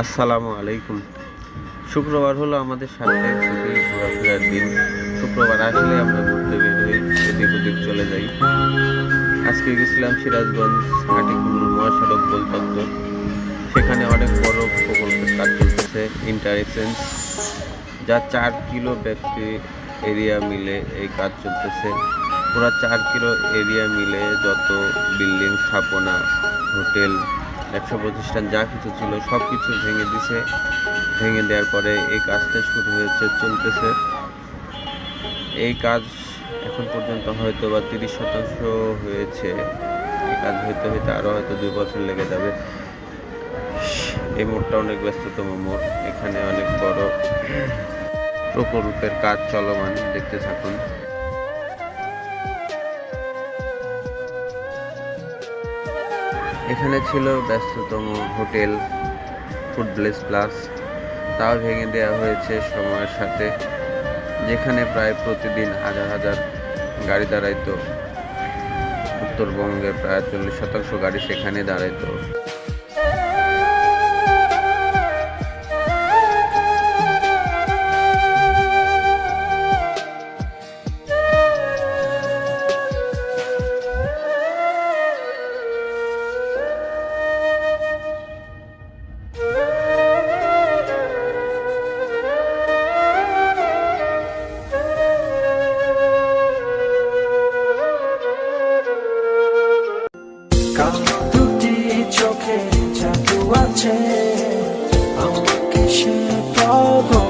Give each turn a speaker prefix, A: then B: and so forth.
A: আসসালামু আলাইকুম। শুক্রবার হলো আমাদের সাপ্তাহিক ছুটি ঘোরাফেরার দিন। শুক্রবার আসলে আমরা ঘুরতে বের হই, এদিক ওদিক চলে যাই। আজকে গেছিলাম সিরাজগঞ্জ হাটিকুল মহাসড়ক গোল চত্বর। সেখানে অনেক বড় প্রকল্পের কাজ চলতেছে, ইন্টার এক্সচেঞ্জ, যা 4 কিলো ব্যক্তি এরিয়া মিলে এই কাজ চলতেছে। পুরা 4 কিলো এরিয়া মিলে যত বিল্ডিং, স্থাপনা, হোটেল, ব্যবসা প্রতিষ্ঠান যা কিছু ছিল সব কিছু ভেঙে দিছে। ভেঙে দেওয়ার পরে এই কাজটা শুরু হয়েছে, চলতেছে। এই কাজ এখন পর্যন্ত হয়তো বা 30% হয়েছে। এই কাজ হইতে হইতে আরও হয়তো 2 বছর লেগে যাবে। এই মোড়টা অনেক ব্যস্ততম মোড়। এখানে অনেক বড় প্রকল্পের কাজ চলমান, দেখতে থাকুন। এখানে ছিল ব্যস্ততম হোটেল ফুড প্লেস প্লাস, তাও ভেঙে দেওয়া হয়েছে সময়ের সাথে। যেখানে প্রায় প্রতিদিন হাজার হাজার গাড়ি দাঁড়াইতো। উত্তরবঙ্গের প্রায় 40% গাড়ি সেখানে দাঁড়াইতো।
B: দুটি চোখে জাদু আছে, আমাকে সে পাগল